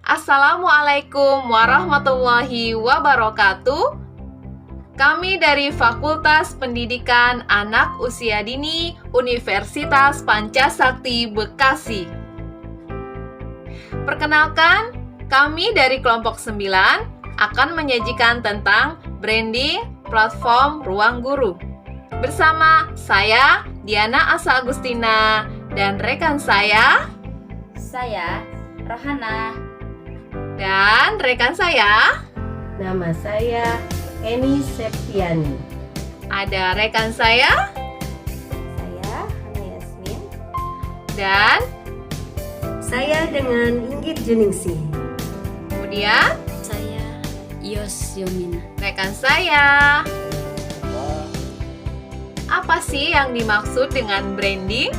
Assalamualaikum warahmatullahi wabarakatuh. Kami dari Fakultas Pendidikan Anak Usia Dini Universitas Pancasakti Bekasi. Perkenalkan, kami dari kelompok 9 akan menyajikan tentang branding platform ruang guru. Bersama saya, Diana Asa Agustina, dan rekan saya, Rohana. dan rekan saya, Nama saya Eni Septiani. ada rekan saya, Hana Yasmin. dan Saya dengan Inggit Juningsih. kemudian Saya Yos Yomina. rekan saya. Apa sih yang dimaksud dengan branding?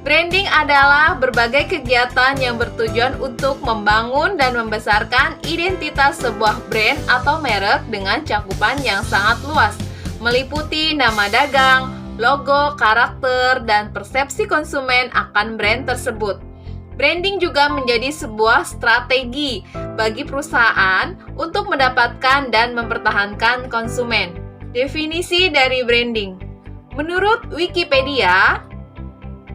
Branding adalah berbagai kegiatan yang bertujuan untuk membangun dan membesarkan identitas sebuah brand atau merek dengan cakupan yang sangat luas, meliputi nama dagang, logo, karakter, dan persepsi konsumen akan brand tersebut. Branding juga menjadi sebuah strategi bagi perusahaan untuk mendapatkan dan mempertahankan konsumen. Definisi dari branding. Menurut Wikipedia,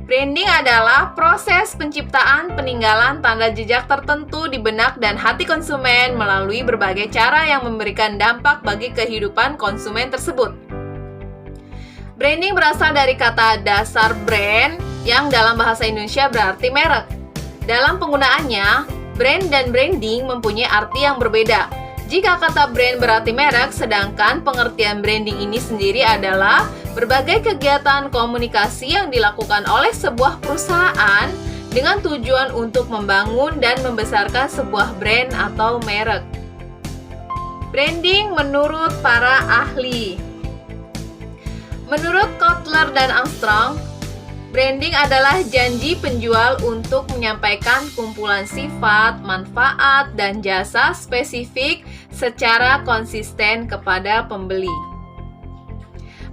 branding adalah proses penciptaan peninggalan tanda jejak tertentu di benak dan hati konsumen melalui berbagai cara yang memberikan dampak bagi kehidupan konsumen tersebut. Branding berasal dari kata dasar brand yang dalam bahasa Indonesia berarti merek. Dalam penggunaannya, brand dan branding mempunyai arti yang berbeda. Jika kata brand berarti merek, sedangkan pengertian branding ini sendiri adalah berbagai kegiatan komunikasi yang dilakukan oleh sebuah perusahaan dengan tujuan untuk membangun dan membesarkan sebuah brand atau merek. Branding menurut para ahli. Menurut Kotler dan Armstrong, branding adalah janji penjual untuk menyampaikan kumpulan sifat, manfaat, dan jasa spesifik secara konsisten kepada pembeli.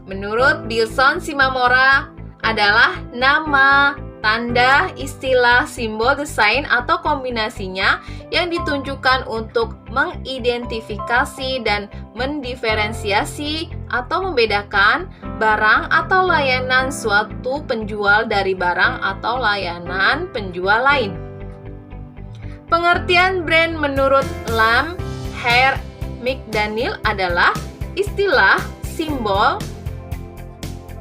Menurut Bilson Shimamura, adalah nama, tanda, istilah, simbol, desain, atau kombinasinya yang ditunjukkan untuk mengidentifikasi dan mendiferensiasi atau membedakan barang atau layanan suatu penjual dari barang atau layanan penjual lain. Pengertian brand menurut Lam, Hare, McDaniel adalah istilah, simbol,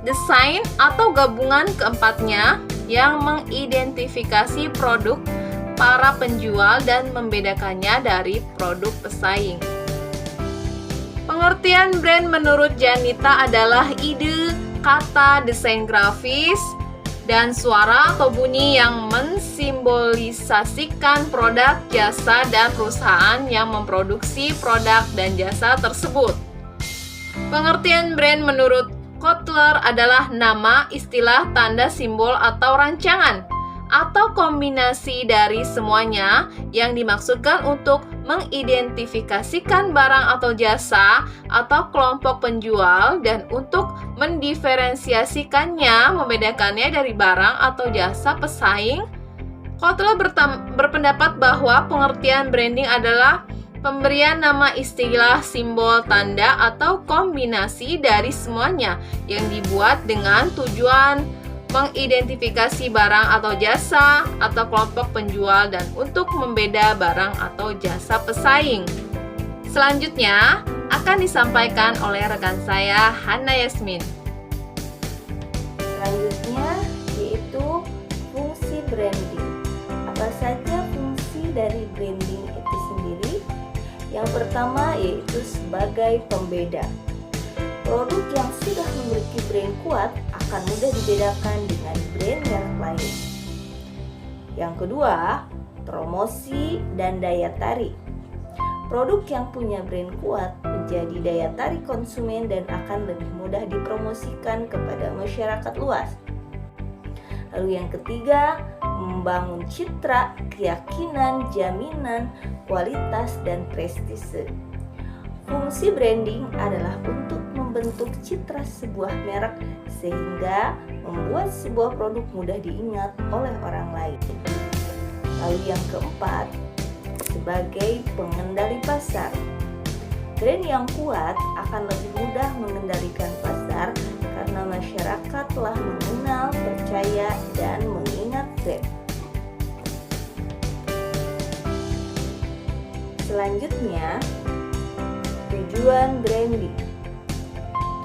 desain, atau gabungan keempatnya yang mengidentifikasi produk para penjual dan membedakannya dari produk pesaing. Pengertian brand menurut Janita adalah ide, kata, desain grafis, dan suara atau bunyi yang mensimbolisasikan produk, jasa, dan perusahaan yang memproduksi produk dan jasa tersebut. Pengertian brand menurut Kotler adalah nama, istilah, tanda, simbol, atau rancangan, atau kombinasi dari semuanya yang dimaksudkan untuk mengidentifikasikan barang atau jasa atau kelompok penjual dan untuk mendiferensiasikannya, membedakannya dari barang atau jasa pesaing. Kotler berpendapat bahwa pengertian branding adalah pemberian nama, istilah, simbol, tanda, atau kombinasi dari semuanya yang dibuat dengan tujuan mengidentifikasi barang atau jasa atau kelompok penjual dan untuk membeda barang atau jasa pesaing. Selanjutnya akan disampaikan oleh rekan saya, Hana Yasmin. Selanjutnya yaitu fungsi branding. Apa saja fungsi dari branding itu sendiri? Yang pertama yaitu sebagai pembeda. Produk yang sudah memiliki brand kuat akan mudah dibedakan dengan brand merek lain. Yang kedua, promosi dan daya tarik. Produk yang punya brand kuat menjadi daya tarik konsumen dan akan lebih mudah dipromosikan kepada masyarakat luas. Lalu yang ketiga, membangun citra, keyakinan, jaminan, kualitas, dan prestise. Fungsi branding adalah untuk membentuk citra sebuah merek sehingga membuat sebuah produk mudah diingat oleh orang lain. Lalu yang keempat, sebagai pengendali pasar. Brand yang kuat akan lebih mudah mengendalikan pasar karena masyarakat telah mengenal, percaya, dan mengingat brand. Selanjutnya, tujuan branding.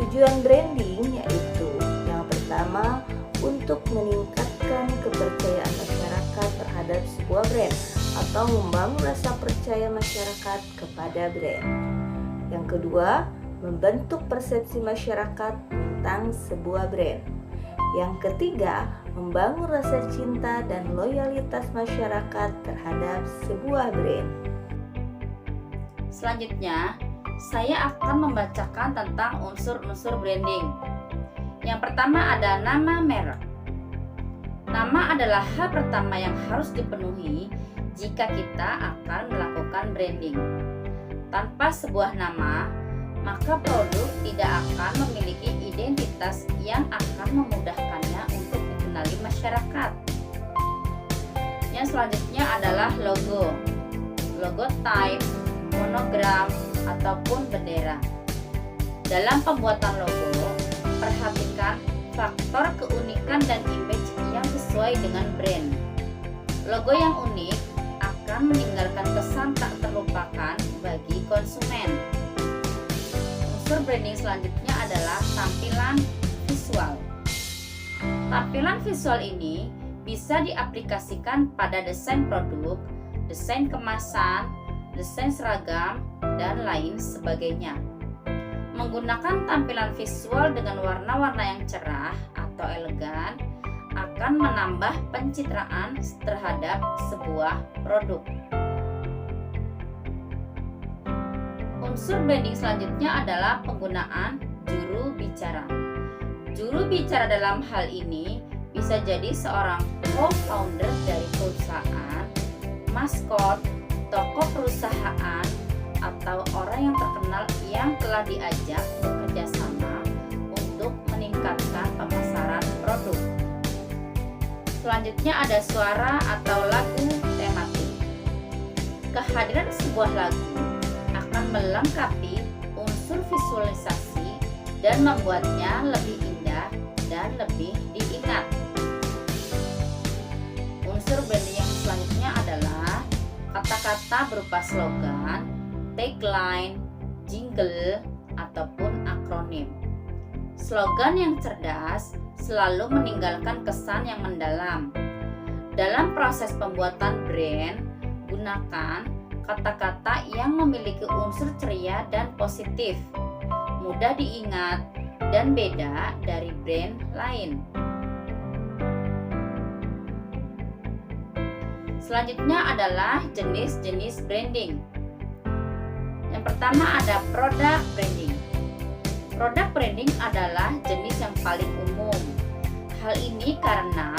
Tujuan branding yaitu yang pertama, untuk meningkatkan kepercayaan masyarakat terhadap sebuah brand atau membangun rasa percaya masyarakat kepada brand. Yang kedua, membentuk persepsi masyarakat tentang sebuah brand. Yang ketiga, membangun rasa cinta dan loyalitas masyarakat terhadap sebuah brand. Selanjutnya, saya akan membacakan tentang unsur-unsur branding. Yang pertama ada nama merek. Nama adalah hal pertama yang harus dipenuhi jika kita akan melakukan branding. Tanpa sebuah nama, maka produk tidak akan memiliki identitas yang akan memudahkannya untuk dikenali masyarakat. Yang selanjutnya adalah logo. Logotype, monogram, ataupun bendera. Dalam pembuatan logo, perhatikan faktor keunikan dan image yang sesuai dengan brand. Logo yang unik akan meninggalkan kesan tak terlupakan bagi konsumen. Unsur branding selanjutnya adalah tampilan visual. Tampilan visual ini bisa diaplikasikan pada desain produk, desain kemasan, desain seragam, dan lain sebagainya. Menggunakan tampilan visual dengan warna-warna yang cerah atau elegan akan menambah pencitraan terhadap sebuah produk. Unsur branding selanjutnya adalah penggunaan juru bicara. Juru bicara dalam hal ini bisa jadi seorang co-founder dari perusahaan, maskot, tokoh perusahaan, atau orang yang terkenal yang telah diajak bekerja sama untuk meningkatkan pemasaran produk. Selanjutnya ada suara atau lagu tematik. Kehadiran sebuah lagu akan melengkapi unsur visualisasi dan membuatnya lebih indah dan lebih diingat. Unsur branding yang selanjutnya adalah kata-kata berupa slogan, tagline, jingle, ataupun akronim. Slogan yang cerdas selalu meninggalkan kesan yang mendalam. Dalam proses pembuatan brand, gunakan kata-kata yang memiliki unsur ceria dan positif, mudah diingat, dan beda dari brand lain. Selanjutnya adalah jenis-jenis branding. Yang pertama ada product branding. Product branding adalah jenis yang paling umum. Hal ini karena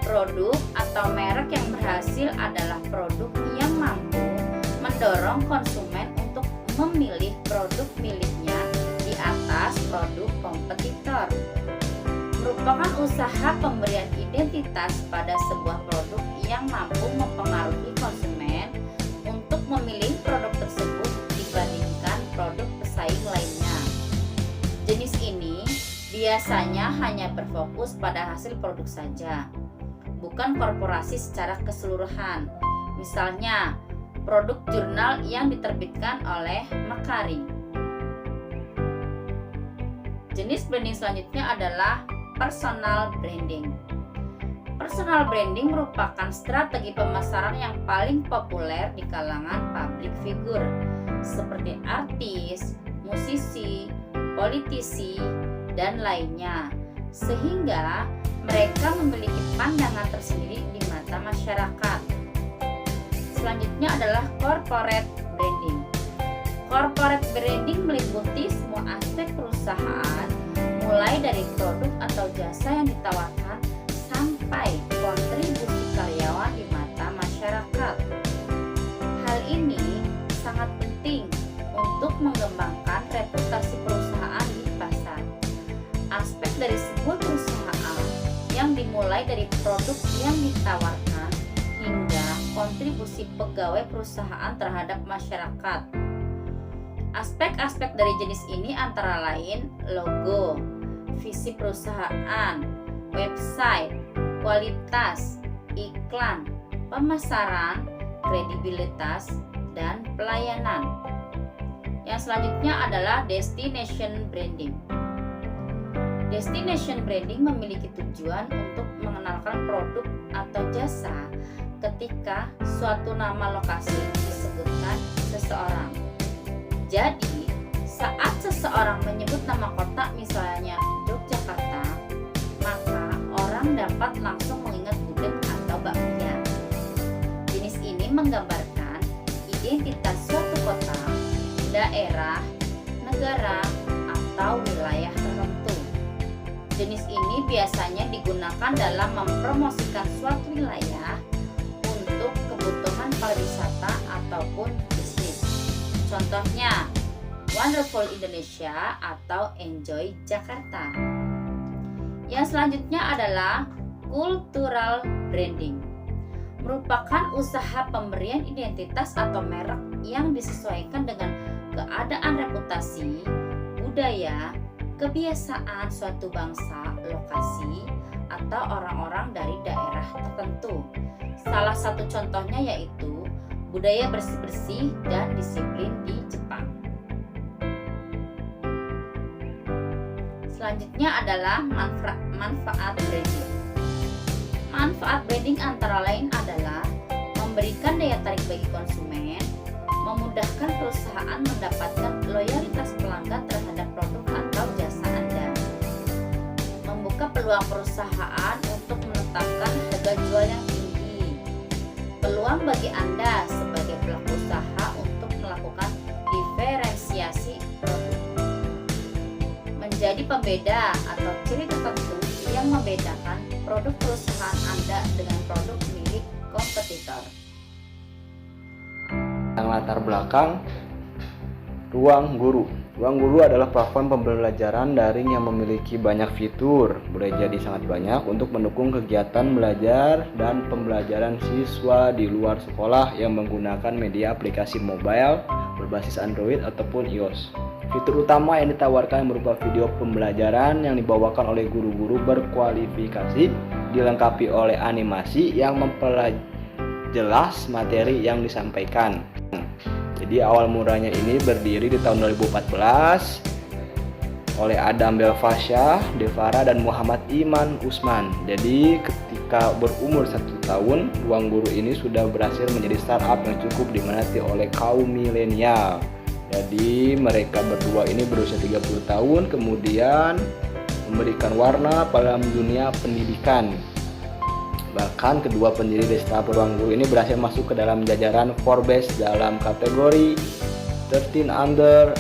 produk atau merek yang berhasil adalah produk yang mampu mendorong konsumen untuk memilih produk miliknya di atas produk kompetitor. Merupakan usaha pemberian identitas pada sebuah produk yang mampu mempengaruhi konsumen untuk memilih produk tersebut dibandingkan produk pesaing lainnya. Jenis ini biasanya hanya berfokus pada hasil produk saja, bukan korporasi secara keseluruhan. Misalnya, produk jurnal yang diterbitkan oleh Macari. Jenis branding selanjutnya adalah personal branding. Personal branding merupakan strategi pemasaran yang paling populer di kalangan public figure seperti artis, musisi, politisi, dan lainnya, sehingga mereka memiliki pandangan tersendiri di mata masyarakat. Selanjutnya adalah corporate branding. Corporate branding meliputi semua aspek perusahaan, mulai dari produk atau jasa yang ditawarkan sampai kontribusi karyawan di mata masyarakat. Hal ini sangat penting untuk mengembangkan reputasi perusahaan di pasar. Aspek dari sebuah perusahaan yang dimulai dari produk yang ditawarkan hingga kontribusi pegawai perusahaan terhadap masyarakat. Aspek-aspek dari jenis ini antara lain logo, visi perusahaan, website, kualitas, iklan, pemasaran, kredibilitas, dan pelayanan. Yang selanjutnya adalah destination branding. Destination branding memiliki tujuan untuk mengenalkan produk atau jasa ketika suatu nama lokasi disebutkan seseorang. Jadi, saat seseorang menyebut nama kota misalnya Yogyakarta, maka orang dapat langsung mengingat gudeg atau bakpia. Jenis ini menggambarkan identitas suatu kota, daerah, negara, atau wilayah tertentu. Jenis ini biasanya digunakan dalam mempromosikan suatu wilayah untuk kebutuhan pariwisata ataupun bisnis. Contohnya, Wonderful Indonesia atau Enjoy Jakarta. Yang selanjutnya adalah cultural branding. Merupakan usaha pemberian identitas atau merek yang disesuaikan dengan keadaan reputasi, budaya, kebiasaan suatu bangsa, lokasi, atau orang-orang dari daerah tertentu. Salah satu contohnya yaitu budaya bersih-bersih dan disiplin di Jepang. Selanjutnya adalah manfaat branding. Manfaat branding antara lain adalah memberikan daya tarik bagi konsumen, memudahkan perusahaan mendapatkan loyalitas pelanggan terhadap produk atau jasa Anda, membuka peluang perusahaan untuk menetapkan harga jual yang tinggi, peluang bagi Anda sebagai pelaku usaha untuk melakukan diferensiasi produk, menjadi pembeda atau ciri tertentu yang membedakan produk perusahaan Anda dengan produk milik kompetitor. Yang latar belakang Ruang Guru. Ruang Guru adalah platform pembelajaran daring yang memiliki banyak fitur, boleh jadi sangat banyak, untuk mendukung kegiatan belajar dan pembelajaran siswa di luar sekolah yang menggunakan media aplikasi mobile berbasis Android ataupun iOS. Fitur utama yang ditawarkan berupa video pembelajaran yang dibawakan oleh guru-guru berkualifikasi, dilengkapi oleh animasi yang memperjelas materi yang disampaikan. Jadi awal mulanya ini berdiri di tahun 2014 oleh Adam Belfasya, Devara, dan Muhammad Iman Usman. Jadi ketika berumur 1 tahun, Ruang Guru ini sudah berhasil menjadi startup yang cukup diminati oleh kaum milenial. Jadi mereka berdua ini berusia 30 tahun, kemudian memberikan warna pada dunia pendidikan. Bahkan kedua pendiri dari startup Ruang Guru ini berhasil masuk ke dalam jajaran Forbes dalam kategori 13 Under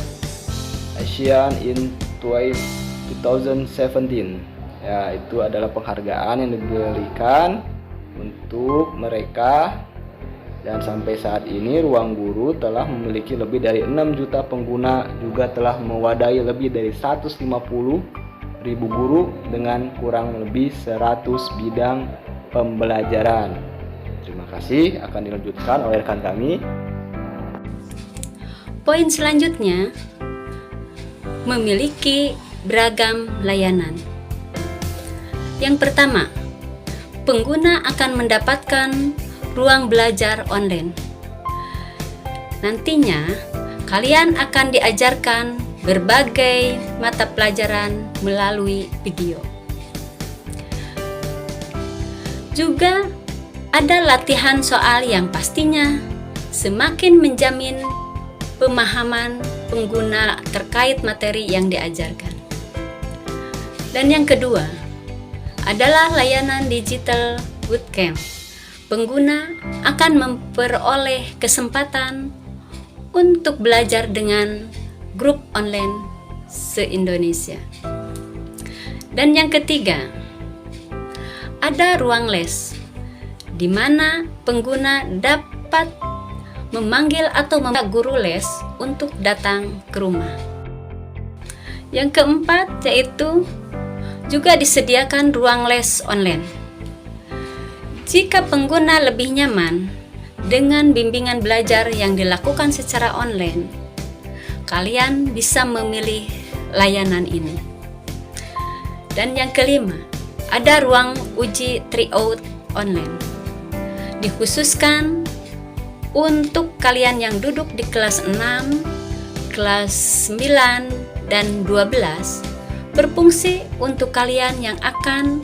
Asian in 2017. Ya, itu adalah penghargaan yang diberikan untuk mereka. Dan sampai saat ini Ruang Guru telah memiliki lebih dari 6 juta pengguna, juga telah mewadahi lebih dari 150.000 guru dengan kurang lebih 100 bidang pembelajaran. Terima kasih, akan dilanjutkan oleh rekan kami. Poin selanjutnya, memiliki beragam layanan. Yang pertama, pengguna akan mendapatkan ruang belajar online. Nantinya, kalian akan diajarkan berbagai mata pelajaran melalui video. Juga ada latihan soal yang pastinya semakin menjamin pemahaman pengguna terkait materi yang diajarkan. Dan yang kedua adalah layanan digital bootcamp. Pengguna akan memperoleh kesempatan untuk belajar dengan grup online se-Indonesia. Dan yang ketiga, ada ruang les, di mana pengguna dapat memanggil atau meminta guru les untuk datang ke rumah. Yang keempat yaitu juga disediakan ruang les online. Jika pengguna lebih nyaman dengan bimbingan belajar yang dilakukan secara online, kalian bisa memilih layanan ini. Dan yang kelima, ada ruang uji tryout online. Dikhususkan untuk kalian yang duduk di kelas 6, kelas 9, dan 12, berfungsi untuk kalian yang akan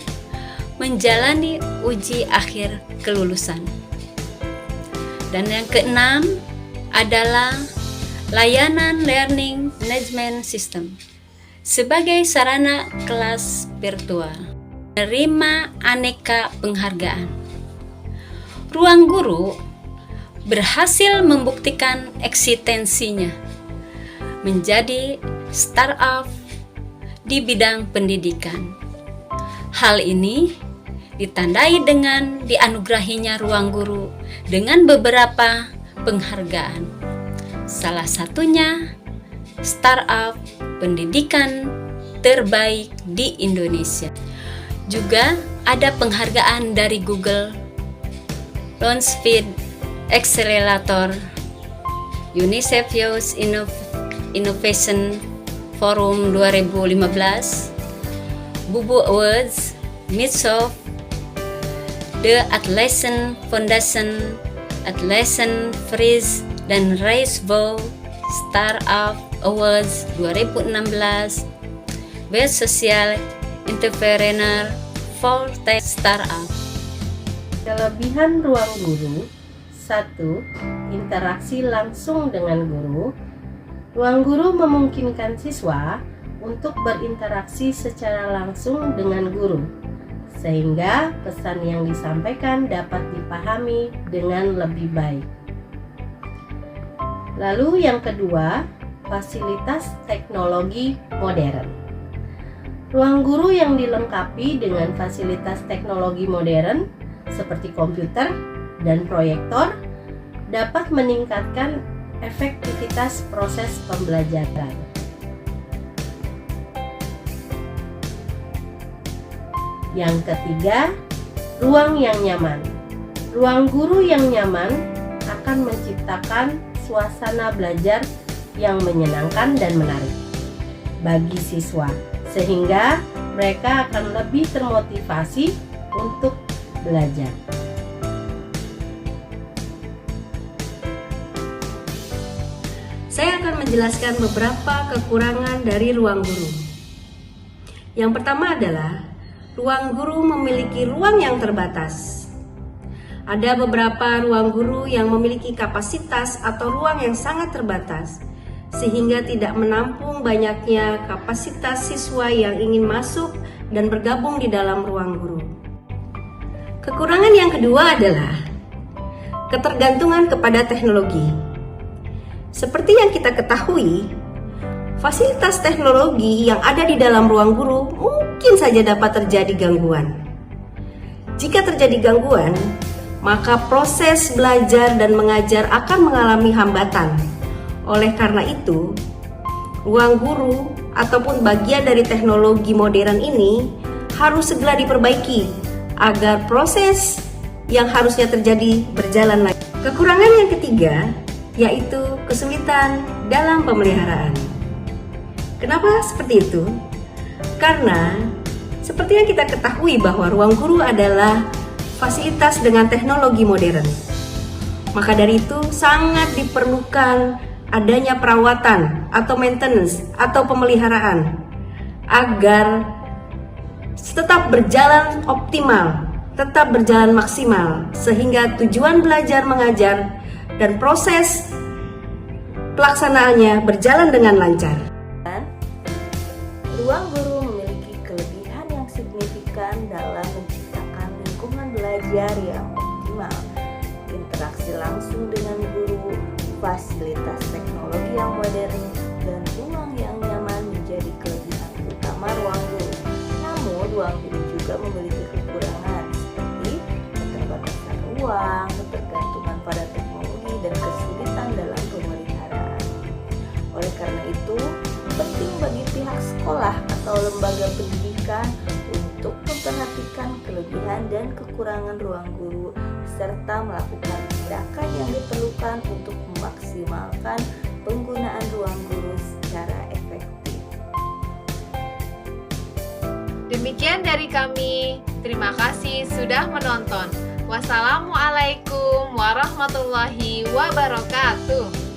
menjalani uji akhir kelulusan. Dan yang keenam adalah layanan Learning Management System sebagai sarana kelas virtual, menerima aneka penghargaan. Ruang Guru berhasil membuktikan eksistensinya menjadi startup di bidang pendidikan. Hal ini ditandai dengan dianugerahinya Ruang Guru dengan beberapa penghargaan. Salah satunya startup pendidikan terbaik di Indonesia. Juga ada penghargaan dari Google Launchpad Accelerator, UNICEF Youth Innovation Forum 2015, Bubu Awards, Microsoft, The Atlassian Foundation, Atlassian Freeze, dan Raisebow Startup Awards 2016, Best Social Entrepreneur for Tech Startup. Kelebihan Ruang Guru: 1. Interaksi langsung dengan guru. Ruang Guru memungkinkan siswa untuk berinteraksi secara langsung dengan guru, sehingga pesan yang disampaikan dapat dipahami dengan lebih baik. Lalu yang kedua, fasilitas teknologi modern. Ruang Guru yang dilengkapi dengan fasilitas teknologi modern seperti komputer dan proyektor dapat meningkatkan efektivitas proses pembelajaran. Yang ketiga, ruang yang nyaman. Ruang guru yang nyaman akan menciptakan suasana belajar yang menyenangkan dan menarik bagi siswa, sehingga mereka akan lebih termotivasi untuk belajar. Saya akan menjelaskan beberapa kekurangan dari ruang guru. Yang pertama adalah ruang guru memiliki ruang yang terbatas. Ada beberapa ruang guru yang memiliki kapasitas atau ruang yang sangat terbatas, sehingga tidak menampung banyaknya kapasitas siswa yang ingin masuk dan bergabung di dalam ruang guru. Kekurangan yang kedua adalah ketergantungan kepada teknologi. Seperti yang kita ketahui, fasilitas teknologi yang ada di dalam ruang guru mungkin saja dapat terjadi gangguan. Jika terjadi gangguan, maka proses belajar dan mengajar akan mengalami hambatan. Oleh karena itu, ruang guru ataupun bagian dari teknologi modern ini harus segera diperbaiki agar proses yang harusnya terjadi berjalan lagi. Kekurangan yang ketiga yaitu kesulitan dalam pemeliharaan. Kenapa seperti itu? Karena seperti yang kita ketahui bahwa ruang guru adalah fasilitas dengan teknologi modern. Maka dari itu sangat diperlukan adanya perawatan atau maintenance atau pemeliharaan agar tetap berjalan optimal, tetap berjalan maksimal, sehingga tujuan belajar mengajar dan proses pelaksanaannya berjalan dengan lancar. Ruang guru memiliki kelebihan yang signifikan dalam menciptakan lingkungan belajar yang optimal, interaksi langsung dengan guru, fasilitas teknologi yang modern, dan ruang yang nyaman menjadi kelebihan utama ruang guru. Namun, ruang guru juga memiliki kekurangan seperti keterbatasan ruang, ketergantungan pada teknologi, dan kesulitan dalam pemeliharaan. Oleh karena itu, penting bagi pihak sekolah atau lembaga pendidikan untuk memperhatikan kelebihan dan kekurangan ruang guru serta melakukan tindakan yang diperlukan untuk memaksimalkan penggunaan ruang guru secara efektif. Demikian dari kami. Terima kasih sudah menonton. Wassalamualaikum warahmatullahi wabarakatuh.